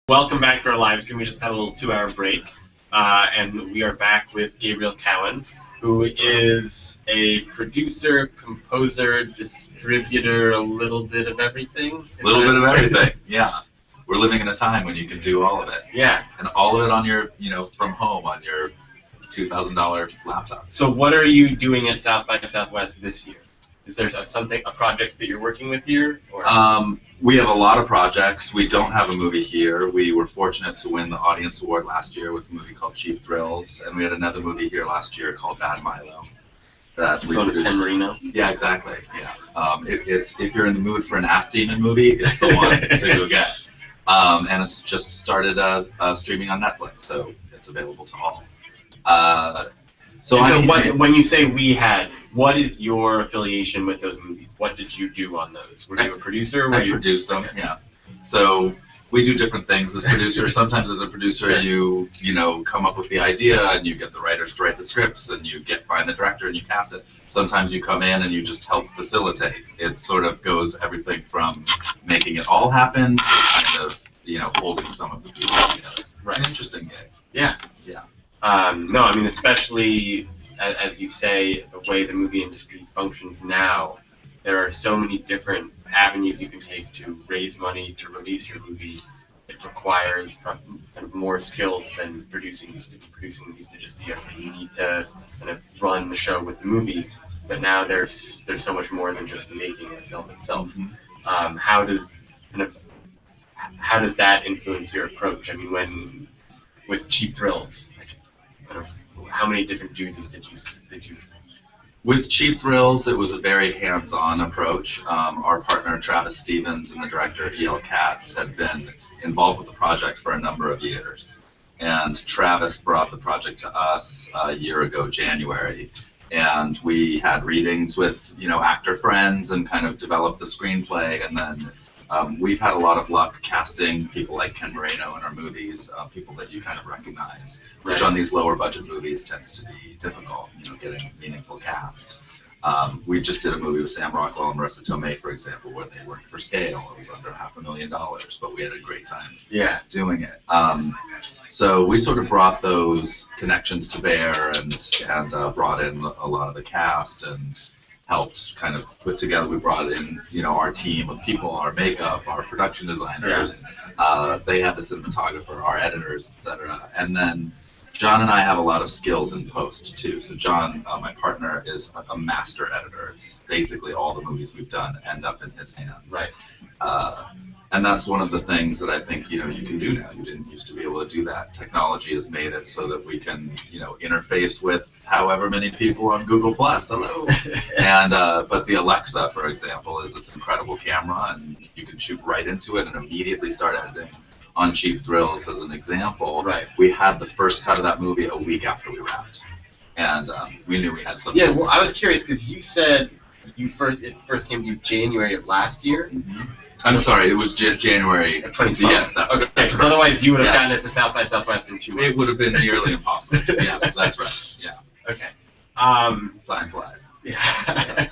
Welcome back to our live stream. We just had a little 2-hour break, and we are back with Gabriel Cowan, who is a producer, composer, distributor, a little bit of everything. A little bit of everything, yeah. We're living in a time when you can do all of it. Yeah. And all of it on your, from home on your $2,000 laptop. So what are you doing at South by Southwest this year? Is there a project that you're working with here? Or? We have a lot of projects. We don't have a movie here. We were fortunate to win the Audience Award last year with a movie called Cheap Thrills, and we had another movie here last year called Bad Milo. That we produced. Ken Marino? Yeah, exactly. Yeah. If you're in the mood for an ass demon movie, it's the one to go get. And it's just started streaming on Netflix, so it's available to all. When you say we had, what is your affiliation with those movies? What did you do on those? Were you a producer? I produced them, yeah. So we do different things as producers. Sometimes as a producer, you come up with the idea and you get the writers to write the scripts and you find the director and you cast it. Sometimes you come in and you just help facilitate. It sort of goes everything from making it all happen to kind of holding some of the pieces together. Right. An interesting gig. Yeah. Yeah. No, I mean, especially, as you say, the way the movie industry functions now, there are so many different avenues you can take to raise money to release your movie. It requires kind of more skills than producing used to be. Producing used to just be, okay, you need to kind of run the show with the movie, but now there's so much more than just making the film itself. Mm-hmm. How does that influence your approach? I mean, with Cheap Thrills, how many different duties did you? With Cheap Thrills, it was a very hands-on approach. Our partner Travis Stevens and the director E.L. Katz had been involved with the project for a number of years, and Travis brought the project to us a year ago, January, and we had readings with actor friends and kind of developed the screenplay, and then. We've had a lot of luck casting people like Ken Marino in our movies, people that you kind of recognize, which on these lower budget movies tends to be difficult, getting a meaningful cast. We just did a movie with Sam Rockwell and Marissa Tomei, for example, where they worked for scale. It was under $500,000, but we had a great time doing it. So we sort of brought those connections to bear and brought in a lot of the cast and helped kind of put together. We brought in, our team of people, our makeup, our production designers. They had the cinematographer, our editors, etc. And then John and I have a lot of skills in post too. So John, my partner, is a master editor. It's basically all the movies we've done end up in his hands. Right. And that's one of the things that I think you can do now. You didn't used to be able to do that. Technology has made it so that we can interface with however many people on Google Plus. Hello. And but the Alexa, for example, is this incredible camera, and you can shoot right into it and immediately start editing. On Cheap Thrills, as an example, we had the first cut of that movie a week after we wrapped, and we knew we had something. Yeah, well, I was curious because you said it first came to you January of last year. Mm-hmm. I'm sorry, it was January 2012. Yes, that's okay. That's right. Right. Otherwise, you would have gotten it to South by Southwest in 2 months. It would have been nearly impossible. Yes, that's right. Yeah. Okay. Time flies. Yeah.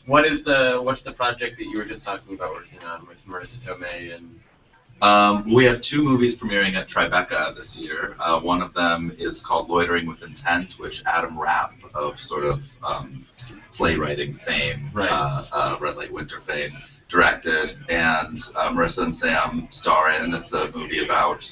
What's the project that you were just talking about working on with Marissa Tomei and? We have 2 movies premiering at Tribeca this year. One of them is called Loitering with Intent, which Adam Rapp of sort of playwriting fame, Red Light Winter fame, directed, and Marissa and Sam star in. It's a movie about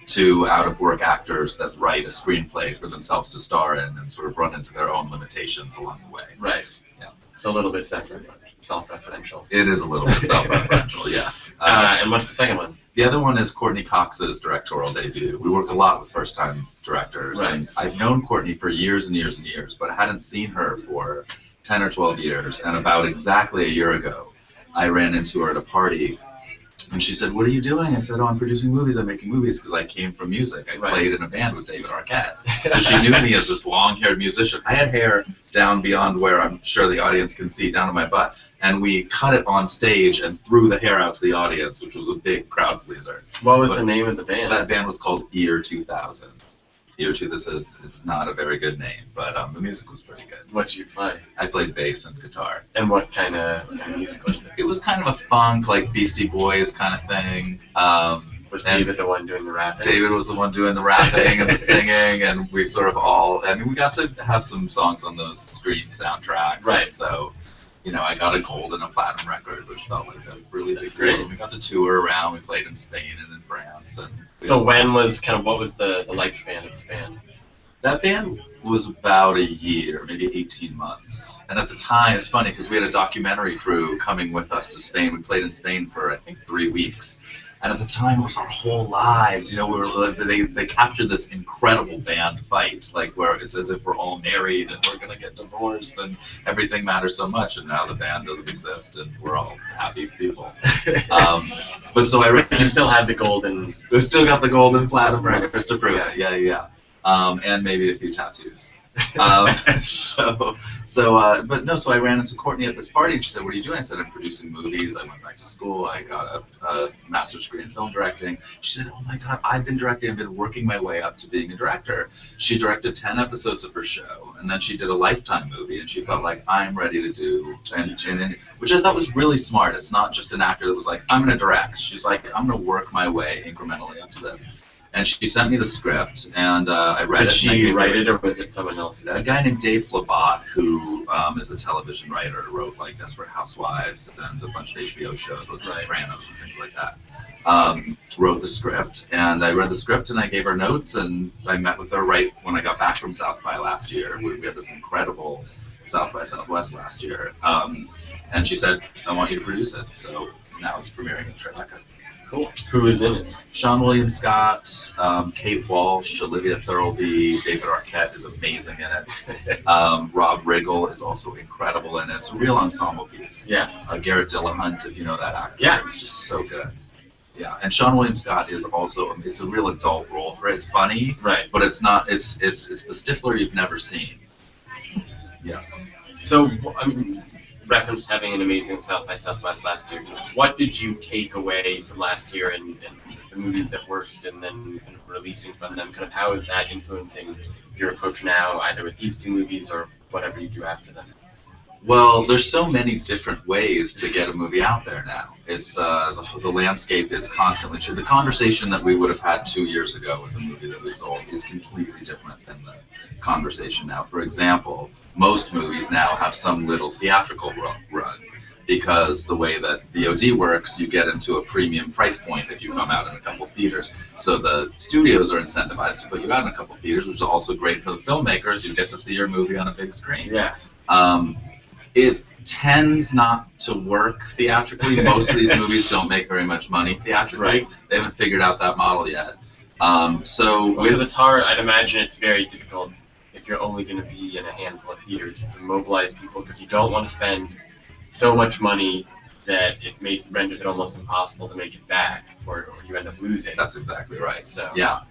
2 out-of-work actors that write a screenplay for themselves to star in and sort of run into their own limitations along the way. Right. Yeah. It's a little bit self-referential. It is a little bit self-referential, yes. And what's the second one? The other one is Courtney Cox's directorial debut. We work a lot with first-time directors, and I've known Courtney for years and years and years, but I hadn't seen her for 10 or 12 years, and about exactly a year ago, I ran into her at a party, and she said, "What are you doing?" I said, "Oh, I'm producing movies. I'm making movies," because I came from music. I played in a band with David Arquette. So she knew me as this long-haired musician. I had hair down beyond where I'm sure the audience can see, down to my butt, and we cut it on stage and threw the hair out to the audience, which was a big crowd pleaser. What was the name of the band? That band was called Year 2000. Year 2000, it's not a very good name, but the music was pretty good. What did you play? I played bass and guitar. And what kind of music was it? It was kind of a funk, like Beastie Boys kind of thing. Was David the one doing the rapping? David was the one doing the rapping and the singing, and we sort of all, I mean, we got to have some songs on those Scream soundtracks. Right. So, you know, I got a gold and a platinum record, which felt like a really That's big great. deal. We got to tour around. We played in Spain and in France. And So when was what was the lifespan of the band? That band was about a year, maybe 18 months. And at the time, it's funny because we had a documentary crew coming with us to Spain. We played in Spain for, I think, 3 weeks. And at the time, it was our whole lives. You know, they captured this incredible band fight, like where it's as if we're all married and we're going to get divorced and everything matters so much. And now the band doesn't exist and we're all happy people. But so I reckon You still had the golden. we still got the gold and platinum Right. records to prove it. Yeah. And maybe a few tattoos. So I ran into Courtney at this party, and she said, "What are you doing?" I said, "I'm producing movies. I went back to school. I got a master's degree in film directing." She said, "Oh my God, I've been directing. I've been working my way up to being a director." She directed 10 episodes of her show, and then she did a Lifetime movie, and she felt like, I'm ready to do, and which I thought was really smart. It's not just an actor that was like, I'm going to direct. She's like, I'm going to work my way incrementally up to this. And she sent me the script, and I read it. Did she write it, or was it someone else's? A guy named Dave Flabat, who is a television writer, wrote like Desperate Housewives and a bunch of HBO shows, with Sopranos and things like that. Wrote the script, and I read the script, and I gave her notes, and I met with her right when I got back from South by last year. We had this incredible South by Southwest last year, and she said, "I want you to produce it." So now it's premiering in Tribeca. Cool. Who is in it? Sean William Scott, Kate Walsh, Olivia Thirlby, David Arquette is amazing in it. Rob Riggle is also incredible in it. It's a real ensemble piece. Yeah. Garrett Dillahunt, if you know that actor. Yeah. He's just so good. Yeah, and Sean William Scott is also, it's a real adult role for it. It's funny, Right. but it's not, it's the Stifler you've never seen. Yes. So, I mean, referenced having an amazing South by Southwest last year. What did you take away from last year and the movies that worked, and then kind of releasing from them? Kind of how is that influencing your approach now, either with these two movies or whatever you do after them? Well, there's so many different ways to get a movie out there now. It's the landscape is constantly changing. The conversation that we would have had 2 years ago with a movie that we sold is completely different than the conversation now. For example, most movies now have some little theatrical run because the way that VOD works, you get into a premium price point if you come out in a couple theaters. So the studios are incentivized to put you out in a couple theaters, which is also great for the filmmakers. You get to see your movie on a big screen. Yeah. It tends not to work theatrically. Most of these movies don't make very much money theatrically. Right. They haven't figured out that model yet. It's hard. I'd imagine it's very difficult if you're only going to be in a handful of theaters to mobilize people, because you don't want to spend so much money that it renders it almost impossible to make it back, or you end up losing. That's exactly right. So Yeah.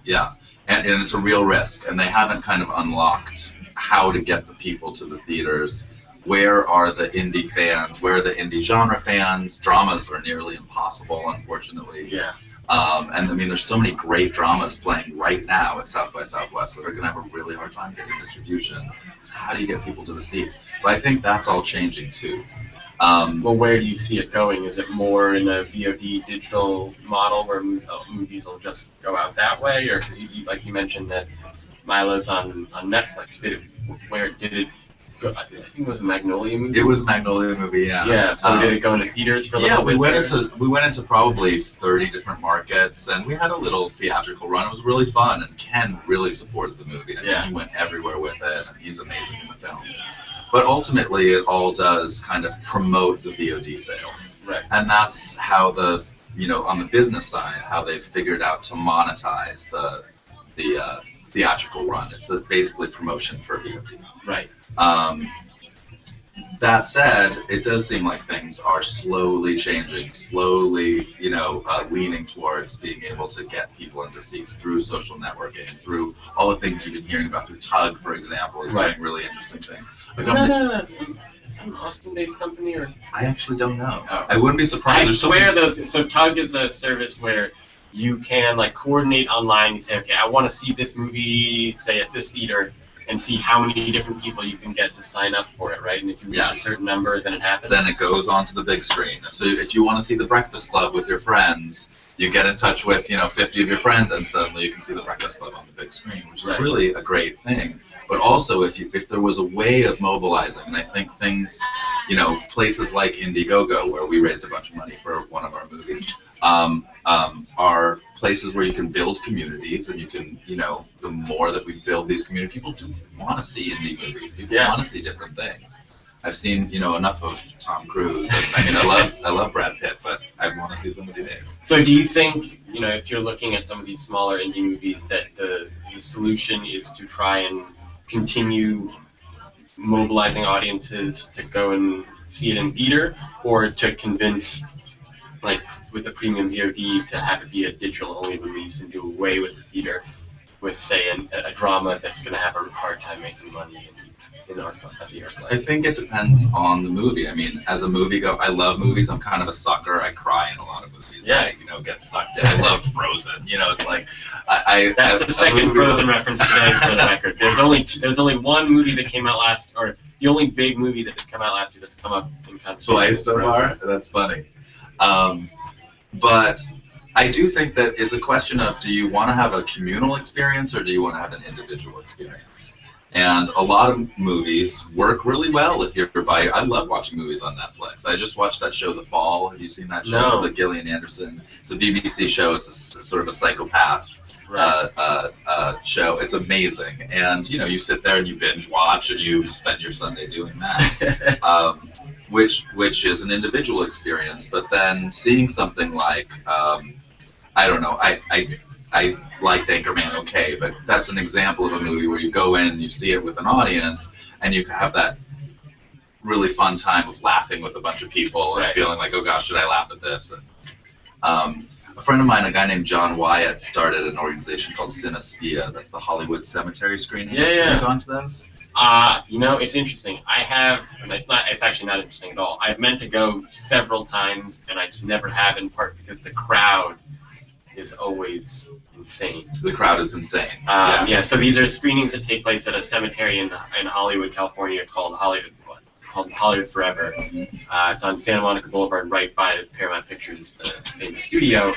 And it's a real risk, and they haven't kind of unlocked how to get the people to the theaters. Where are the indie fans? Where are the indie genre fans? Dramas are nearly impossible, unfortunately. Yeah. And I mean, there's so many great dramas playing right now at South by Southwest that are going to have a really hard time getting distribution. So how do you get people to the seats? But I think that's all changing too. Well, where do you see it going? Is it more in a VOD digital model where movies will just go out that way, or because like you mentioned that Milo's on Netflix? Where did it go? I think it was a Magnolia movie. It was a Magnolia movie, yeah. Yeah. So did it go into theaters for a little bit? We went into probably 30 different markets, and we had a little theatrical run. It was really fun, and Ken really supported the movie. I think he went everywhere with it, and he's amazing in the film. But ultimately, it all does kind of promote the VOD sales. Right. And that's how on the business side, how they've figured out to monetize the theatrical run. It's basically promotion for VOD. Right. That said, it does seem like things are slowly changing, leaning towards being able to get people into seats through social networking, through all the things you've been hearing about, through Tug, for example, is doing really interesting things. Is that an Austin-based company, or? I actually don't know. Oh. I wouldn't be surprised. I swear so Tug is a service where you can coordinate online. You say, okay, I want to see this movie, say at this theater, and see how many different people you can get to sign up for it, right? And if you reach a certain number, then it happens. Then it goes onto the big screen. So if you want to see The Breakfast Club with your friends, you get in touch with 50 of your friends, and suddenly you can see the Breakfast Club on the big screen, which is really a great thing. But also, if there was a way of mobilizing, and I think things, places like Indiegogo, where we raised a bunch of money for one of our movies, are places where you can build communities, and you can, the more that we build these communities, people do want to see indie movies. People want to see different things. I've seen, enough of Tom Cruise. I mean, I love Brad Pitt, but I want to see somebody new. So do you think, if you're looking at some of these smaller indie movies, that the solution is to try and continue mobilizing audiences to go and see it in theater, or to convince, like with the premium VOD, to have it be a digital-only release and do away with the theater, with, say, a drama that's going to have a hard time making money in the ArcLight? I think it depends on the movie. I mean, as a moviegoer, I love movies. I'm kind of a sucker. I cry in a lot of movies. Yeah. I, get sucked in. I love Frozen. It's like That's the second Frozen reference today, for the record. There's only one movie that came out or the only big movie that has come out last year that's come up in conversation. Twice so far? That's funny. But I do think that it's a question of, do you want to have a communal experience, or do you want to have an individual experience? And a lot of movies work really well if you're by. I love watching movies on Netflix. I just watched that show, The Fall. Have you seen that show? No. The Gillian Anderson. It's a BBC show. It's a sort of a psychopath show. It's amazing. And you sit there and you binge watch, and you spend your Sunday doing that, which is an individual experience. But then seeing something like I don't know. I liked Anchorman, okay, but that's an example of a movie where you go in, you see it with an audience, and you have that really fun time of laughing with a bunch of people and feeling like, oh gosh, should I laugh at this? And, a friend of mine, a guy named John Wyatt, started an organization called Cinespia. That's the Hollywood cemetery screenings. Have you gone to those? It's interesting. I have, and it's actually not interesting at all. I've meant to go several times, and I just never have, in part because the crowd is always insane. The crowd is insane. Yes. Yeah, so these are screenings that take place at a cemetery in Hollywood, California, called Hollywood Forever. It's on Santa Monica Boulevard, right by the Paramount Pictures, the famous studio.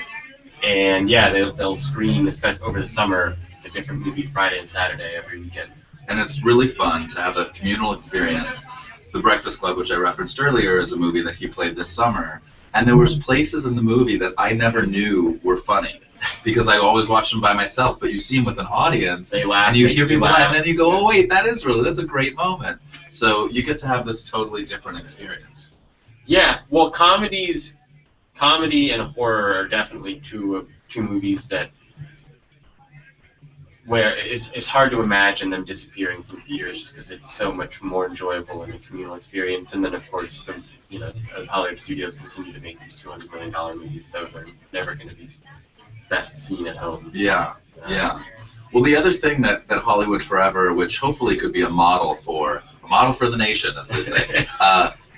And yeah, they'll screen, over the summer, a different movie Friday and Saturday every weekend. And it's really fun to have a communal experience. The Breakfast Club, which I referenced earlier, is a movie that he played this summer. And there was places in the movie that I never knew were funny, because I always watched them by myself. But you see them with an audience, they laugh, and you hear people laugh, and then you go, oh wait, that's a great moment. So you get to have this totally different experience. Yeah, well, comedy and horror are definitely two movies where it's hard to imagine them disappearing from theaters, just because it's so much more enjoyable in a communal experience. And then, of course, as Hollywood studios continue to make these $200 million movies, those are never going to be best seen at home. Yeah. Well, the other thing that Hollywood Forever, which hopefully could be a model for the nation, as they say,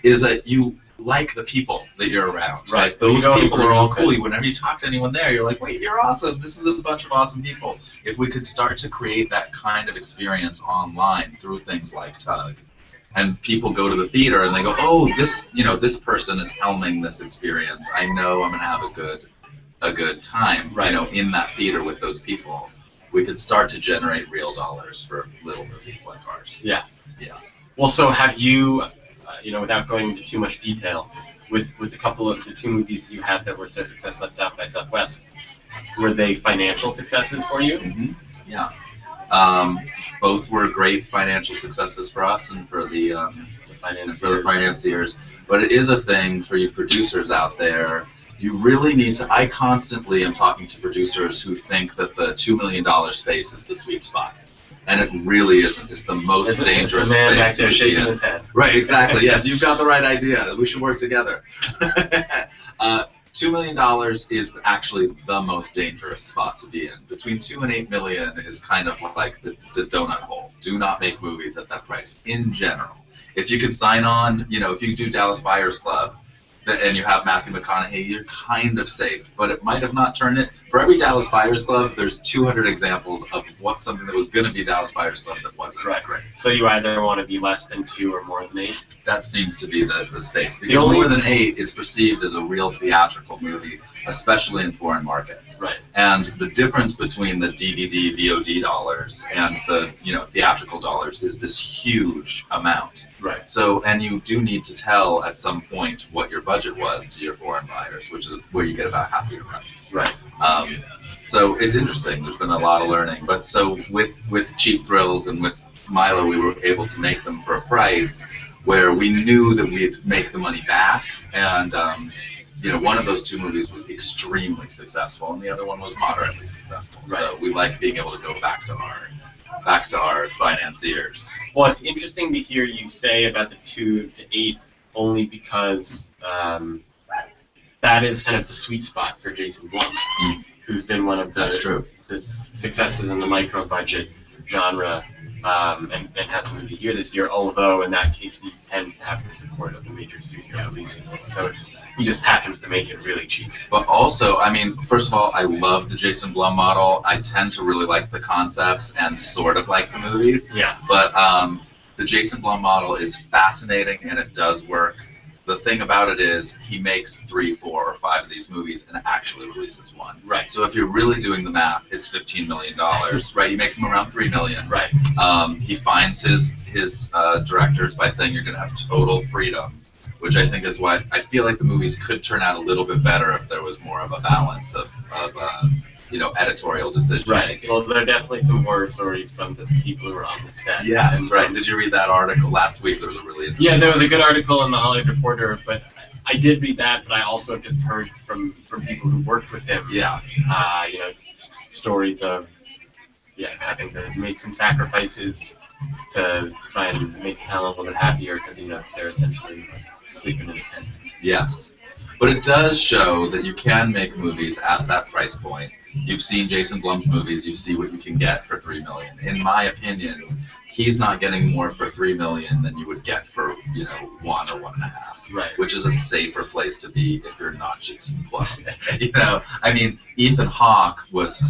is that you like the people that you're around. Right. Like, those people are all cool. Whenever you talk to anyone there, you're like, wait, you're awesome. This is a bunch of awesome people. If we could start to create that kind of experience online through things like Tug, and people go to the theater and they go, oh, this person is helming this experience. I know I'm going to have a good time, in that theater with those people. We could start to generate real dollars for little movies like ours. Yeah. Well, so have you, without going into too much detail, with the two movies you had that were so successful at South by Southwest, were they financial successes for you? Mm-hmm. Yeah. Both were great financial successes for us and for the financiers. But it is a thing for you producers out there. You really need to. I constantly am talking to producers who think that the $2 million space is the sweet spot. And it really isn't. It's the most dangerous space. Man back there shaking his head. Right, exactly. Yes, you've got the right idea. We should work together. $2 million is actually the most dangerous spot to be in. Between $2 and $8 million is kind of like the donut hole. Do not make movies at that price in general. If you can sign on, if you do Dallas Buyers Club, and you have Matthew McConaughey, you're kind of safe. But it might have not turned it. For every Dallas Buyers Club, there's 200 examples of something that was going to be Dallas Buyers Club that wasn't. Right. Great. So you either want to be less than 2 or more than 8? That seems to be the space. Because The only- more than 8, it's perceived as a real theatrical movie, especially in foreign markets. Right. And the difference between the DVD, VOD dollars and the theatrical dollars is this huge amount. Right. So, and you do need to tell at some point what your budget was to your foreign buyers, which is where you get about half of your money. Right. So it's interesting. There's been a lot of learning. But so with Cheap Thrills and with Milo, we were able to make them for a price where we knew that we'd make the money back. And one of those 2 movies was extremely successful, and the other one was moderately successful. Right. So we like being able to go back to our financiers. Well, it's interesting to hear you say about the 2 to 8 only because that is kind of the sweet spot for Jason Blum, who's been one of the successes in the micro budget genre, and has a movie here this year. Although in that case he tends to have the support of the major studio releasing it, so he just happens to make it really cheap. But also, I mean, first of all, I love the Jason Blum model. I tend to really like the concepts and sort of like the movies. Yeah. But the Jason Blum model is fascinating and it does work. The thing about it is he makes 3, 4, or 5 of these movies and actually releases one. Right. So if you're really doing the math, it's $15 million, right? He makes them around $3 million. Right. He finds his directors by saying you're going to have total freedom, which I think is why I feel like the movies could turn out a little bit better if there was more of a balance of editorial decision making. Right. Well, there are definitely some horror stories from the people who were on the set. Yes, right. Did you read that article last week? There was a really interesting. Yeah, there was a good article in the Hollywood Reporter, but I did read that, but I also have just heard from people who worked with him. Yeah. Stories of having to make some sacrifices to try and make the town a little bit happier because they're essentially sleeping in a tent. Yes. But it does show that you can make movies at that price point. You've seen Jason Blum's movies. You see what you can get for $3 million. In my opinion, he's not getting more for $3 million than you would get for 1 or 1.5. Right. Which is a safer place to be if you're not Jason Blum. I mean, Ethan Hawke was,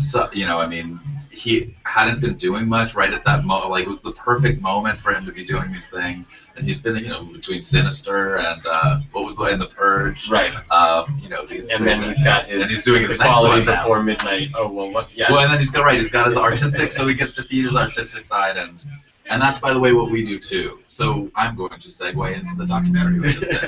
he hadn't been doing much right at that moment. Like, it was the perfect moment for him to be doing these things. And he's been, between Sinister and and The Purge. Right. And then he's got his. And he's doing his Quality next one Before Midnight. Oh well, what? Yeah. Well, and then he's got his artistic, so he gets to feed his artistic side, and that's, by the way, what we do too. So I'm going to segue into the documentary we just did.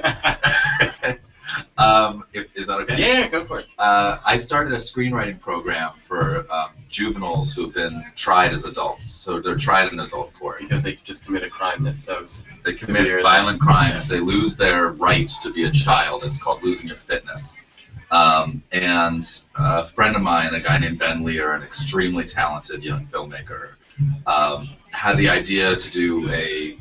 Is that okay? Yeah, go for it. I started a screenwriting program for juveniles who've been tried as adults. So they're tried in adult court. Because they just commit a crime that's so They commit violent crimes. They lose their right to be a child. It's called losing your fitness. And a friend of mine, a guy named Ben Lear, an extremely talented young filmmaker, had the idea to do a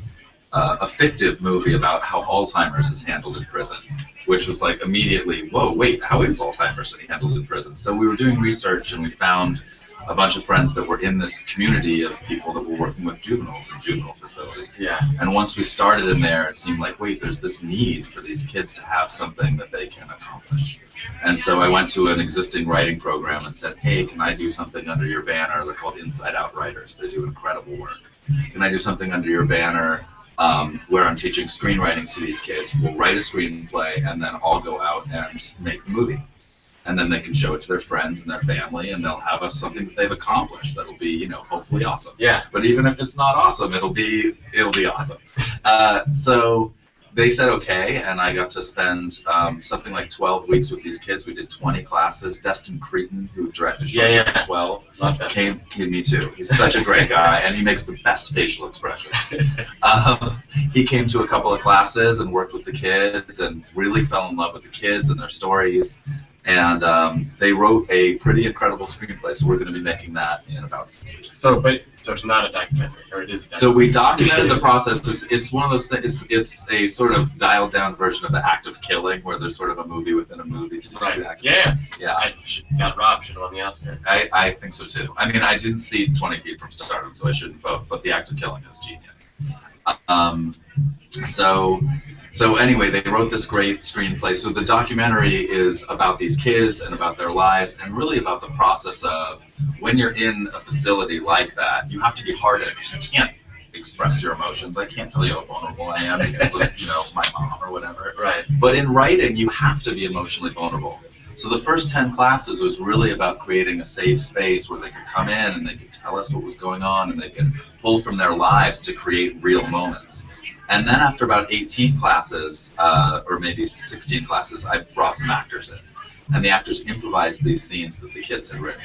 fictive movie about how Alzheimer's is handled in prison, which was like immediately, whoa, wait, how is Alzheimer's handled in prison? So we were doing research and we found a bunch of friends that were in this community of people that were working with juveniles in juvenile facilities. Yeah. And once we started in there, it seemed like, wait, there's this need for these kids to have something that they can accomplish. And so I went to an existing writing program and said, hey, can I do something under your banner? They're called Inside Out Writers. They do incredible work. Can I do something under your banner where I'm teaching screenwriting to these kids? We'll write a screenplay, and then I'll go out and make the movie. And then they can show it to their friends and their family, and they'll have something that they've accomplished that'll be, hopefully awesome. Yeah. But even if it's not awesome, it'll be awesome. So they said okay, and I got to spend something like 12 weeks with these kids. We did 20 classes. Destin Creighton, who directed Short Term 12, came. Me too. He's such a great guy, and he makes the best facial expressions. He came to a couple of classes and worked with the kids, and really fell in love with the kids and their stories. And they wrote a pretty incredible screenplay, so we're going to be making that in about 6 weeks. So it's not a documentary, or it is a documentary? So we documented the process. It's one of those things. It's a sort of dialed down version of The Act of Killing, where there's sort of a movie within a movie. Did you see that? Yeah. Yeah. Rob should have won the Oscar. I think so too. I mean, I didn't see 20 Feet from Stardom, so I shouldn't vote. But The Act of Killing is genius. So So anyway, they wrote this great screenplay. So the documentary is about these kids and about their lives, and really about the process of when you're in a facility like that, you have to be hardened. You can't express your emotions. I can't tell you how vulnerable I am because of, my mom or whatever. Right. But in writing, you have to be emotionally vulnerable. So the first 10 classes was really about creating a safe space where they could come in and they could tell us what was going on, and they could pull from their lives to create real moments. And then after about 18 classes, or maybe 16 classes, I brought some actors in. And the actors improvised these scenes that the kids had written,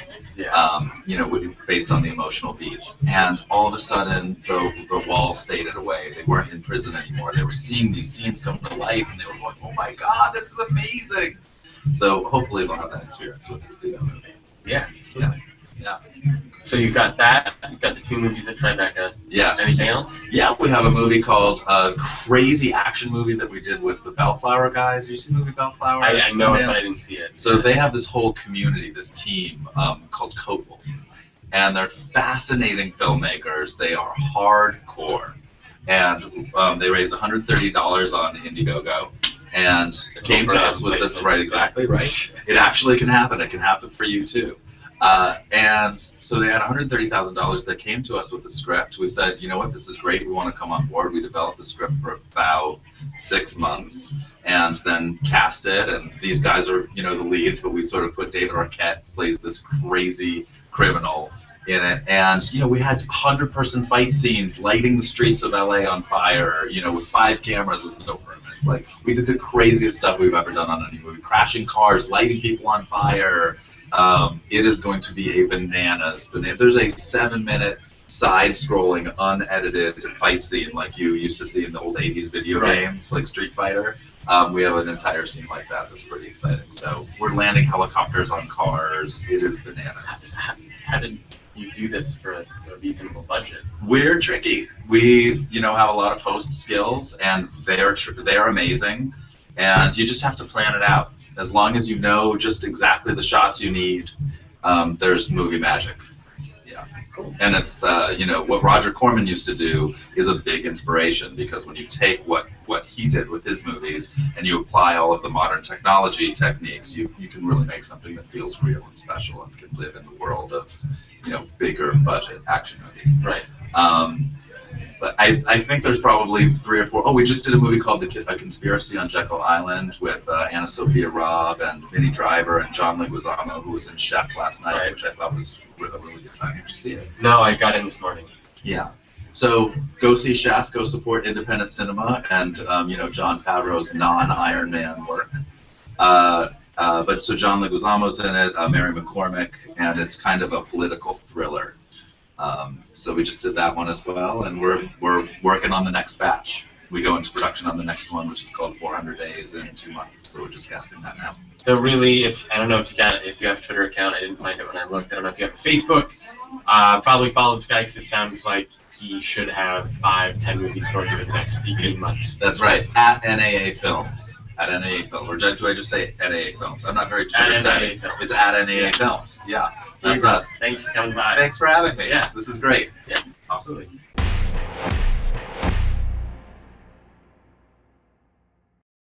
based on the emotional beats. And all of a sudden, the walls faded away. They weren't in prison anymore. They were seeing these scenes come to life, and they were going, oh my God, this is amazing. So hopefully we'll have that experience with this movie. Yeah. Yeah. So you've got that. You've got the 2 movies at Tribeca. Yes. Anything else? Yeah, we have a movie called crazy action movie that we did with the Bellflower guys. Did you see the movie Bellflower? I know it, but I didn't see it. So they have this whole community, this team called Cowan, and they're fascinating filmmakers. They are hardcore, and they raised $130 on Indiegogo. And came to us with this, right, exactly, right. It actually can happen. It can happen for you, too. And so they had $130,000. They came to us with the script. We said, you know what, this is great. We want to come on board. We developed the script for about 6 months and then cast it. And these guys are, the leads, but we sort of put David Arquette plays this crazy criminal in it. And, we had 100-person fight scenes lighting the streets of LA on fire, with 5 cameras with no permits. Like, we did the craziest stuff we've ever done on any movie. Crashing cars, lighting people on fire. It is going to be a bananas. There's a 7-minute side-scrolling, unedited fight scene like you used to see in the old 80s video games, like Street Fighter. We have an entire scene like that that's pretty exciting. So we're landing helicopters on cars. It is bananas. How did you do this for a reasonable budget? We're tricky. We, have a lot of post skills, and they are amazing. And you just have to plan it out. As long as you know just exactly the shots you need, there's movie magic. Yeah. Cool. And it's, what Roger Corman used to do is a big inspiration, because when you take what he did with his movies and you apply all of the modern technology techniques, you can really make something that feels real and special and can live in the world of, bigger budget action movies. Right. But I think there's probably 3 or 4. Oh, we just did a movie called A Conspiracy on Jekyll Island with Anna Sophia Robb and Vinnie Driver and John Leguizamo, who was in Chef last night, which I thought was a really good time. Did you see it? No, I got in this morning. Yeah. So go see Chef, go support independent cinema and, Jon Favreau's non-Iron Man work. But so John Leguizamo's in it, Mary McCormick, and it's kind of a political thriller. So we just did that one as well, and we're working on the next batch. We go into production on the next one, which is called 400 Days in 2 months. So we're just casting that now. So really, I don't know if you have a Twitter account. I didn't find it when I looked. I don't know if you have a Facebook. Probably follow this guy because it sounds like he should have 5-10 movies for you in the next 18 months. That's right. At NAA Films. At NAA Films. Or do I just say NAA Films? I'm not very Twitter savvy. It's at NAA Films. Yeah. That's us. Thanks for coming by. Thanks for having me. Yeah. This is great. Yeah, absolutely.